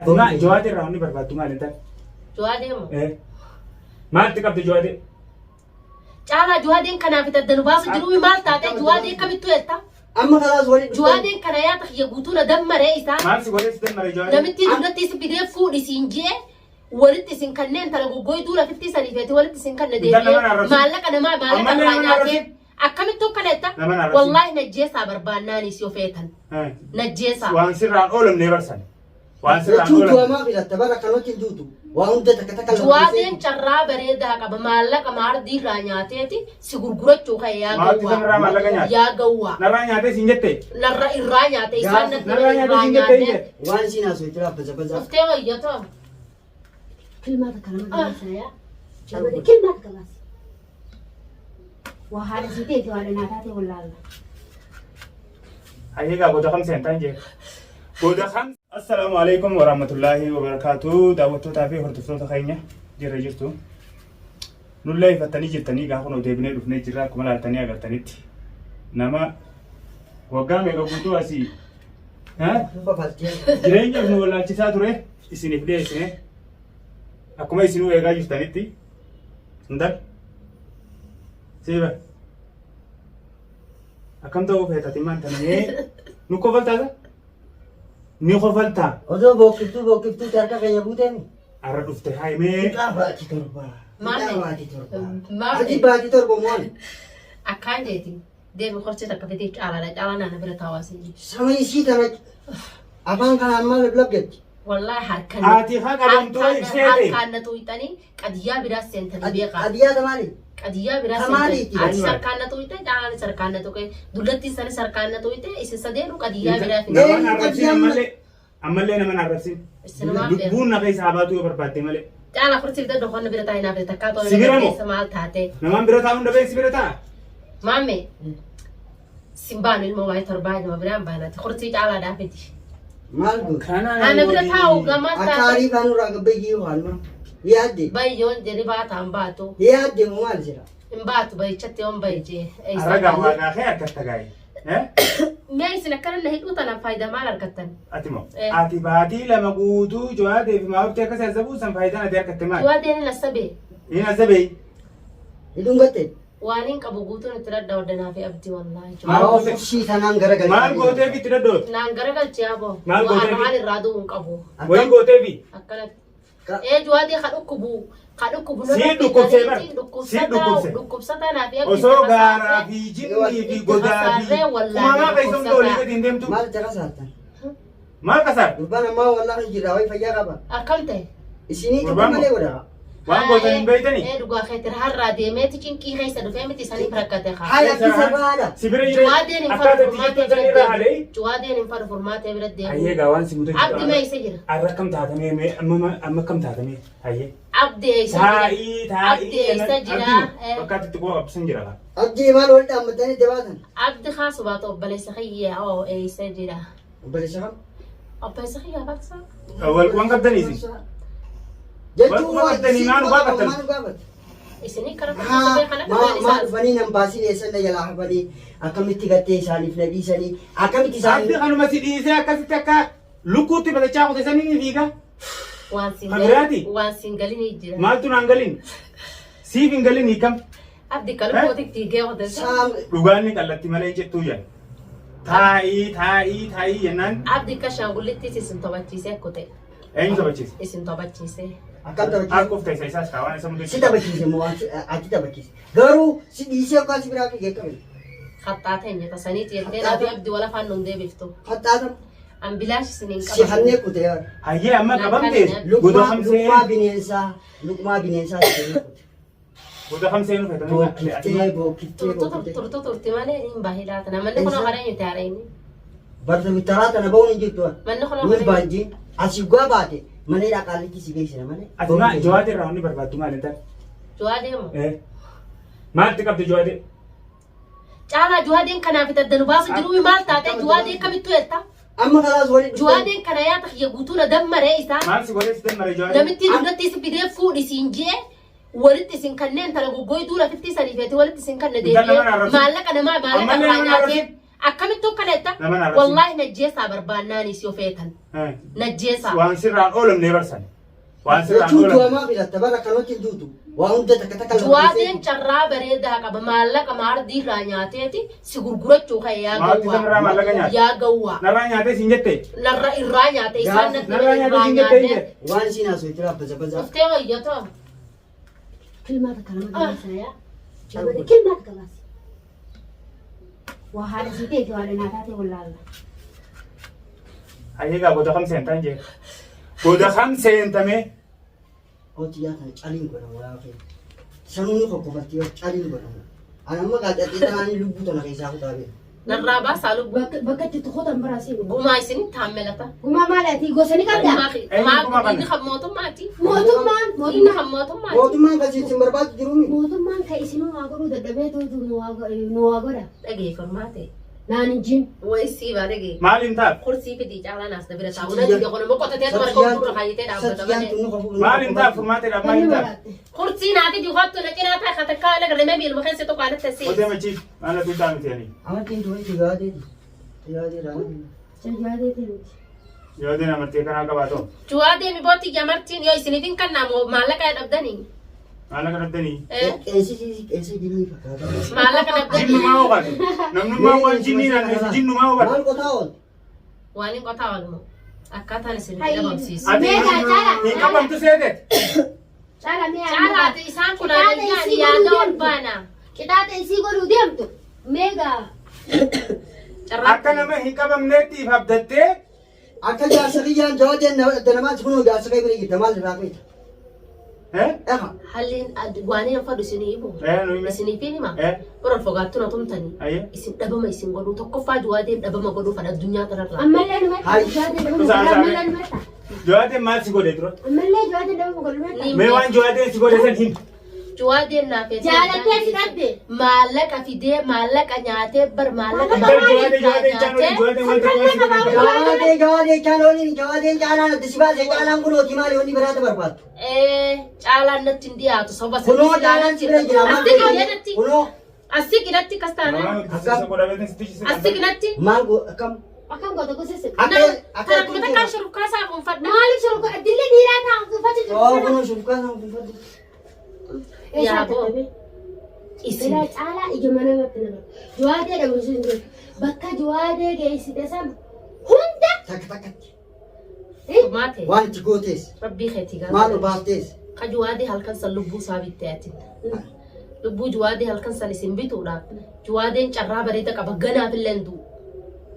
ما جواد الرهوني بربادو مال انت جواد مو ايه ما تقبض جواد Challa Jawade kana fitar da nubasu jirumi malta ta Jawade ka bitu etta amma خلاص wali Jawade kana ya ta ya gutuna dammare isa ما سي وليس دمر جواد namiti dugatti si bide fu disinje walitti sin kannen tala gogoy dura fitti sanifeti walitti sin kanne de malaka na ma malaka ranyate akamitto kanetta wallahi najjesa barbanani si ofetan najjesa وان سران اولم نيبرسن وان سران tutu ma fi tabara kanoti tutu wa unda takataka Jawade charra bareda ka malaka mardi ranyateti si gurgurachu ka ya gawa ya gawa نرانيate سينجته narra irranyate isanna نرانيate سينجته وان سينا سو ترى بزبزا افتوا يتو كلمات كلام يا كلمات كلام وهذا سيدي ولا ناتاتي ولا لا هيغا بودا 5 تانجي بودا 5 السلام عليكم ورحمه الله وبركاته دعوتو تافي هرتفتو خينيا جيرا جيرتو نولي فتني جتني غاخنو ديبني دفني جيرا كملا تاني اغرتنيت نما وغامي غوتو اسي ها جيرينيا نو ولا تشا توري اسيني فديسني اكما اسينو ايغا جفتنيتي ندك سيبا أكم تو في تتيمان تاني نكوفلتا نكوفلتا odo bokiftu tarka kaya buteni أرد أفتحي مي kabati torba kabati torba ati Mami bati torba mon akan jadi dia bekerja tak kepeti ala nana bertawasi sama isi tanah abang kan amal blogget wallahi harkan آتي خاك أبن توي سيدي harkan tu itani kadiya biras senten biaka adia tamali kadiya biras Kamali senten tidak. adi sarkan tu ite jangan sarkan tu ke dulati sana sarkan tu ite isi sadenu kadiya biras نمان أرسين أمالي نمان أرسين بون نقي صحاباتو يبرباتي مالي jangan kursi kita dohon bertai na bertai kato Sigiramo. semal tate نمان برتا من دبي سبرتا mame simbanu ilmu wai terbaik ma biram banat kursi ala dafiti malgo كان ana bertahu gamata akari kanu raga begi walma yadde bayon jadi bata ambatu yadde mo mal sira imbatu bay chatti on bay je ay أرجع واقع خير كتجاي ها ماشي نكرنا هيك وطنا فايده ما لركتن أتيمو إيه. أتي باتي لما قودو جواد في ما بتك سيزبو سام فايدة ندير كتمان جوادين نسبي هنا زبي idungatte وانين كبوغوتو نترد ودنا في ابدي والله ma ofisi tanan gara ما gara قوتي في تردو نان غرغل تيابو ما قلت لك. وانا هاني رادو نقبو وين قوتي في اكلت Ka- ايه جوادي خدكبو خدكبو سيد دكوب سيبر. سيد دكوب سيبر. دكوب ستا في ابدي osoo gaaraa fi jinnii fi godaa fi kumamaa keessum doolii gadi hin deemtu mal jara sartan maal kasaar urbana ma wallahi jira wai fayya qaba اكلت isini to Urbano. male wada waan gootan hin beeytanii ايه دغا خيتر هر ديمتي كينكي خيسه دفهمتي سني بركته خا haya kisabada sibira جوادين jiree akkaataa انفورماتي tijjattu sanii irraa halee جوادين انفورماتي برد hayyee gaawaan si mutu عبد ما يسجل arra kam taatamee mee amma kam taatamee hayyee عبد يسجل taa'ii عبد يسجل bakkaatti itti qoo qabsan jira kaa abdi mal wal damtani debatan عبد خاص باطو بلسخيه او يسجل bale shakam او بلسخيه بس waan qabdanii isin jechu Wal qabatanii maal qabatan? اسني كرفت ma dhufanii nan baasin eessan jalaa hafanii akkamitti gattee isaaniif na dhiisanii akkamitti abdi isaanii kanuma si dhiisee akkasitti akka lukkuutti batachaa qotisanii ni fiiga Habiraati? وان سنجلين يجرا maaltu naan galin siif hin galin hiikam عبد كلمتك تيجي وده saam dhugaanni qallatti malee jettuu jan taa'ii jennaan عبد كشان قلت تيسن توبتشيسه كوتي eenyu taphachiise اسن توبتشيسه akkam taphachiise akka ufta isa isaas kaawwan isa mutu si taphachiise moo ati taphachiise garuu si dhiisee akkaan si biraa fi geekkabe خطاتين يتسنيت يدين ابي عبد ولا فانون دي بيفتو faxaatan ام بلاش سنين si hannee kute yaa hayyee amma qabamte goda hamsee lukmaa bineensaa si kute goda hamsee nu fedhan bookiftee ترتو ترتي مالي ان باهيلات انا من نخلو غرين يتارين barta bitaraata na ba'uun hin jirtu من نخلو nuyi غرين baanjii asii gaa baate mana dhaqaalitti si geessina malee ati maa jawaade irraa wanni barbaaddu maal intal جواديمو maalti qabdi jawaade Challa Jawade kana fitar da nubasu jirumi malta ta Jawade kamittu etta amma khalaas wali Jawade kana ya ta ya gutuna dammare isa maal si godhe sitan mare jawaade namiti dugatti si bide fuudi sinje walitti sin kannen tala gogoy dura fitti sanifeti walitti sin kanne de malaka nama malaka ranyate Akkamittuu kanetta wallahi najjeesaa barbaannaan si ofeetan najjeesaa waan sirraan oolamne barsan waan sirraan Jechuun oolamne du'amaa filatta bara kanatti duutu. Waan hunda takka takka Jawaadeen carraa bareedaa qaba maallaqa maardii irraa nyaateeti si gurgurachuu kan yaa gawwaa narraa nyaatee siin jette narra irraa nyaate isaan narraa nyaatee siin jette waan isin haasofte raabbaza baza. uftee wayyatoo كلمات كلام سايا جوادي كلمات كلاس وهذا سيدي جوالي ناتاتي ولا لا ayeegaa goda kam seentan jee goda kam seentame Hoti yaa kan caliin godhamu yaa fi sanuuni qoqqoofatti yoo caliin godhamu. Ana amma gaazexii ta'anii lubbuu tana keessaa kutaabee. narraa baasaa lubbuu بكت تخوض براسي gumaa isin taammelata وما مالتي قوسني كذا inni kan mootummaati موتمان inni موتمان kan mootummaati Mootummaan kasiisin barbaadu jiruumi. موتمان كيسنو واغرو ددبيتو نواغرا dhagee Furmate نان جيم waysii baa dhagee maaliin taaf kursii fidii caalaa naas na bira taa'u natti dhaqona moqotatee dubara koo kaayitee dhaabbata malee maaliin taaf Furmaateedhaaf maaliin taaf kursii naa fidii hottu na cinaa taa katakkaa laga remee biilma keessi tokko aanatti tasii Otee machiif ana tuutaa miti ani Amartiin tuwee jigaadeeti. Jigaadeedhaan. سجادتي yoo deena amartee kanaa qabaatoo Jawaadee mi bootti jamartiin yoo isiniifin kannaa maallaqa dhabdanii maallaqa dhabdanii Qeessi jirii fakkaata. maallaqa dhabdanii jinnumaa hubatu namnummaa waan jinnii naanneessi jinnumaa hubatu Maal qotaa ool? waan hin qotaa walmo akkaataan isinitti dhabamsiisu ati hin qabamtu seetet شالا ميا caalaati isaan kun aadayyaan yaada ol baana كتاتي سيقولوا ديمتو ميجا akka nama hin qabamneettiif abdattee Akka jaarsa biyyaan jawaadeen namaatti kun jaarsa kee bira jirta maal irraa feeta? Eha. halliin waan hin fadu isinii himu nuyi isiniifin hima Eh. biroon fogaattu na tumtanii Ayyee. isin dhabama isin godhuu tokkoffaa jawaadeen dhabama godhuu fadha addunyaa kanarraa أما اللي أنا هاي. jawaadeen maal si godhe dura أما اللي جواد اللي هو مقول mee waan jawaadeen si godhe san hin jawaadeen naafee جالتي سيدتي maallaqa fidee maallaqa nyaatee bar maallaqa jawaadeen jawaadeen wanta waan si godhe Jawaadeen caan ooliin jawaadeen caanaan adda si baasee caanaan kunooti maali wanni biraata barbaaddu? caalaan natti hin dhiyaatu soba Kunoo caanaan si bira jira maal asii kunoo asii ginatti kas taana asii ginatti maal akkam أكم قد أقول kana kuma takkaan shurukkaa isaa kun fadha مالك شو الدليل ديرات عم تفتش kunoo shurkaan haa kunfaddu. يا بو. isin إذا تعالى إجمانا ما تنقل جوادي لو يسون بكا جوادي جايس تسام هندا Takka takkatti Furmate waan itti gootees rabbii keetii maal gaafa baaftees ka jawaadii halkan san lubbuu isaa bittee atin lubbuu jawaadii halkan san isin bituudhaaf jawaadeen carraa bareeda qaba ganaaf illee hin du'u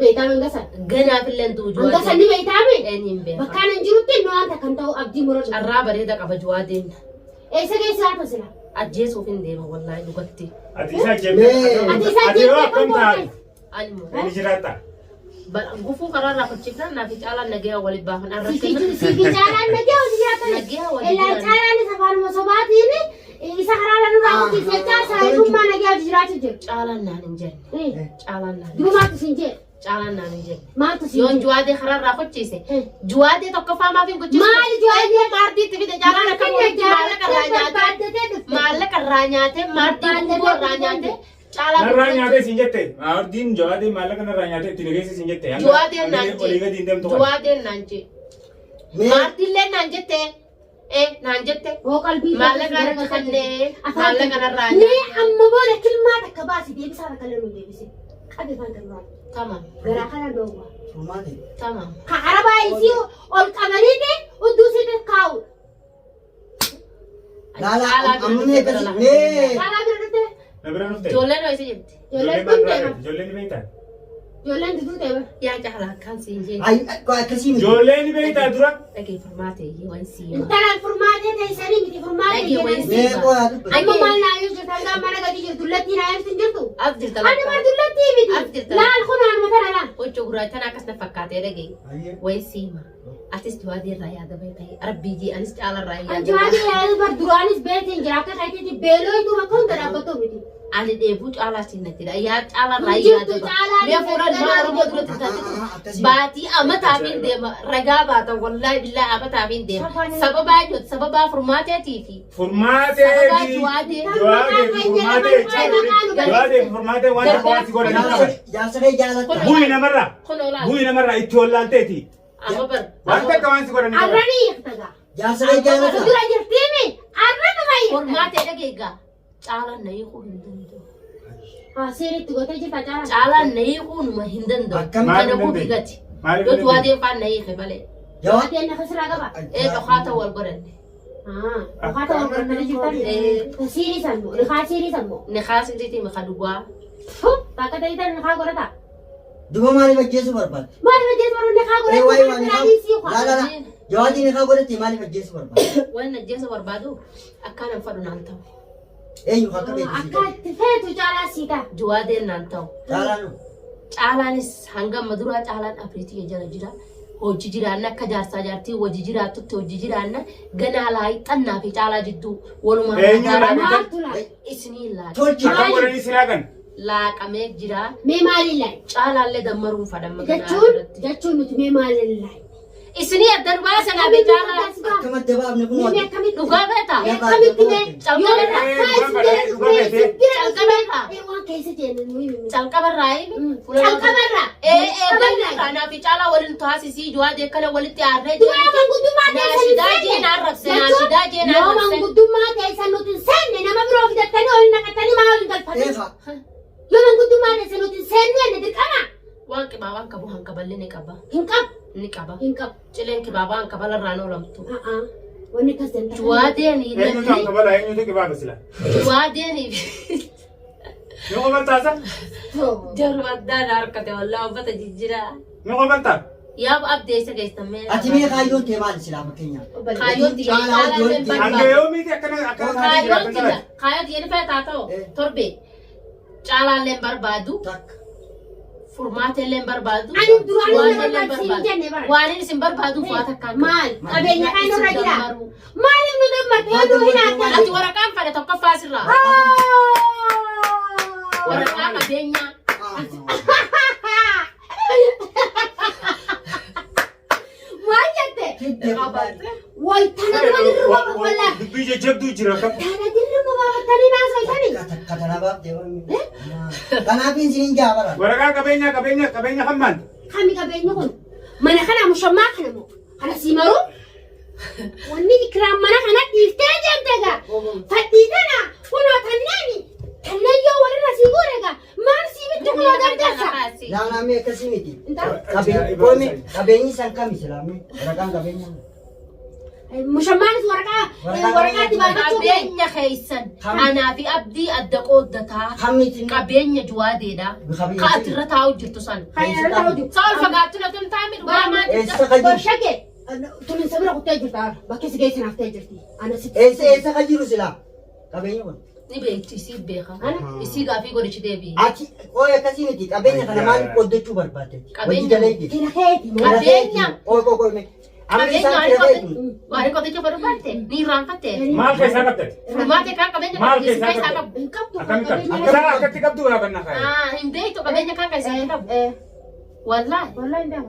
بيتام انقصر ganaaf illee hin du'u انقصر لي بيتامي eenyuun beeka بكان نجرت إنه أنت كنت أبدي مرة carraa bareeda qaba jawaadeen إيه سجى ساعة سلا ajjeesuuf hin deema wallaahi dhugatti ati isa jettee ati yoo akkam taate almoo ni jiraata gufuu karaarraa kochifnaan naaf caalaan nagaya waliin baafan سيدي جالا نجى وزيادة nagaya إلا waliin جالا نسافر مصاباتيني إذا خلانا نروح في سجى سايبون ما نجى وزيادة جل caalaan naan hin jenne إيه caalaan naan دو ما تسنجي caalaan naan hin jenne ما yoon تسنجي jawaadee karaarraa kochiise jawaadee tokkoffaa maaf hin kochiise maali jawaadee maardiitti fide caalaan akka maallaqa irraa nyaatee maallaqa irraa nyaatee maardii gurguruu irraa nyaatee narraa nyaatee siin jette maardiin jawaadeen maallaqa narraa nyaatee itti nageesse siin jette jawaadeen naan olii gadi hin deemtu jawaadeen naan jee maardiillee naan jette naan jette oo qalbii maallaqa irra kannee maallaqa narraa ni amma booda kilmaa takka baasi deebisaa takka illee nu deebise qabe faan galmaa tamam garaa kana dhoowwaa Furmaate tamam ka arabaa isii ol qabaniiti udduu sitti kaa'u laala ammee gadi mee caalaa bira dhufte na bira dhufte ijoolleen ho'ise jirti ijoolleen maal dhufte raafete ijoolleen ni beektaa ijoolleen duduu ta'e yaa caalaa akkaan siin jee ay akkasii miti ijoolleen ni beektaa dura dhagee Furmate waan siima intalaan furmaatee ta'isanii miti furmaatee Dhagee jedhanii wayii. mee qoyaa dubbate amma maal naa yoo jirtan gaa mana gadi jirtu lattii naa jirtu hin jirtu as jirta ani maa dullattii miti As jirta. laal kun harma tana laal hojii gurraachaan akkas na fakkaatee dhagee Ayyee. wayi siima Atis jawaadee irraa yaada beektaa. Rabbii anis Challa irraa yaada. Jawaadee yaada barduraanis beetiin jira akka ta'etti beeloo itti bakka hunda dhaabbatoo miti. Ani dheebuu Challa sinatidha. Yaa Challa irraa yaada. Mee fuudhan maa Oromoo duratti taate. Baatii amataafiin deema. Ragaa baata wallahi billahi amataafiin deema. Sababaa jot sababaa furmaateetiifi. Furmaateeti. Jawaadee. Jawaadee furmaatee waan tokko godhan. Jaarsa jaalata. Bu'ii namarraa itti wallaalteeti. Amma bar. Waan takka waan si godhan. Arranii eegtaga. Jaarsa jaalata. Dura jirtiimi arrana fayyada. Furmaatee dhageeggaa. Challa na hiikuu hin danda'u. Seeritti gootee jirta Challa. Challa na hiikuu numa hin danda'u. Kana kuufi gati. Yoo jawaadee faan na hiike malee. Jawaadee na kasiraa qaba. Dhokaata wal godhanne. Dhokaata wal godhannee jirtan. Siirisan moo liqaa siirisan moo. Liqaa siiriitii maka dhugaa. Bakka ta'eetan liqaa godhata. Duba maaliif ajjeesuu barbaadde? Maaliif ajjeesuu barbaadde liqaa godhata? Jawaadii liqaa godhatte maaliif ajjeesuu barbaadde? Waan ajjeesuu barbaadu akkaan fadhu naan ta'u. Eenyu akka beeku? Akka itti feetu Challa siita. Jawaadeen naan ta'u. Challaanu. Challaanis hanga maduraa Challaan abriitii jala jira. Hojii jiraanna akka jaarsaa jaartii hojii jiraatutti hojii jiraanna ganaa laayii xannaa fi Challaa jidduu walumaa isinii laata. Tolchi. Akka godhanii si laagan. Laaqamee jira. Mee maaliin laayi? Challaallee dammaruun fadhamma jechuun nuti mee maaliin laayi? Isinii addan baasanaa fi Challaa. Akka madda baafne kun Mee akkamitti dhugaa beektaa? akkamitti mee Calqabarraa. waan keessa jenne nuyi. Calqabarraa. Calqabarraa. Ganaa naa fi Challaa waliin taasisii jawaadee kana walitti aarree Yoo manguddummaa teessan naashidaa jeen arrabse naashidaa jeen yoo arrabse. manguddummaa teessan nuti senne nama biroo fidattanii ol naqattanii maa waliin galfatanii. Eefa. Yoo manguddummaa teessan nuti sennu enne dirqama. Waan qibaa waan qabu hanqaballee ni qaba. Hin qabu. Ni qaba. Hin qabu. Cileen kibaabaa hanqabalarraa noolamtu. Wanni akkas danda'a. Jawaadeen Eenyutu akka balaa eenyutu qibaa basila. jawaadeen Ni qobaltaasa? jaru addaan harkate wallaa uffata jijjiraa. Ni qobaltaa? Yaa abdeessa geessamee. Ati mee kaayyoon tee maali silaa fakkeenyaaf? Kaayyoon tiyya Challaallee Hanga barbaadu. yoomiiti akkana Kaayyoon tiyya kaayyoon tiyya ni feetaa ta'u torbe. Challaallee barbaadu. Takka. Furmaateellee barbaadu. Ani duraan Jawaadeen barbaadu jenne bara. waan inni isin barbaadu fu'aata akkaan. Maal? Qabeenya kan irra jira. Maaliif nu dammarte yoo nu hin Ati haadha? waraqaan fedhe tokkoffaa sirraa. Waraqaa qabeenyaa. Maal jette? Kiddee. Waytana walirra waba wallaa. Dubbii jajjabduu jira akka. Tana dirri mabaafatanii naasooytanii. Katanabaaf deemanii. Kanaaf isin jaabara. Waraqaa qabeenya hammaan. Kami qabeenya kun mana kana mushammaa kana moo kana sii maruu? Wanni ikiraam mana kana dhiiftee deemte gaa. Faddii tana kunoo kanneen yoo walirra sii goone gaa maal sii bitti kunoo gargaarsa? Laanaamee akkasii miti. Intal Qabeenyi san kami silaamee? Waraqaan qabeenya. mushammaanis waraqaatti baafachuu qabeenyi. Qabeenya keessan anaa fi abdii adda qooddataa. Kamitti. Qabeenya Jawaadeedha. Ka ati irra taa'u jirtu san. Saal fagaattu na tun taa'ame dhugaa maati? Eessa ka jiru? Gorshage tuni sabira kuttee jirta bakki si geessin haftee jirti. Ana si Eessa ka jiru silaa? Qabeenya kun. Ni beektu isii beeka. Isii gaafii godhichi deebi'i. Ati qooyi akkasii miti qabeenya kana maaliif qooddachuu barbaadde? Hojii jalee jirti. kina keeti moo? Qabeenya. Qooyi. Amma isaan Qabeenya kira keetu. waan qoticha barbaadde ni irraanfatte. Maal keessaa qabdate? Furmaate kan qabeenya Maal qabdi keessaa keessaa qabdi? qabu. Hin qabdu Akkamitti akkatti qabduu yaa banna kaayee. Hin beektu qabeenya kan keessaa qabu. Wallaahi. Wallahi hin beeku.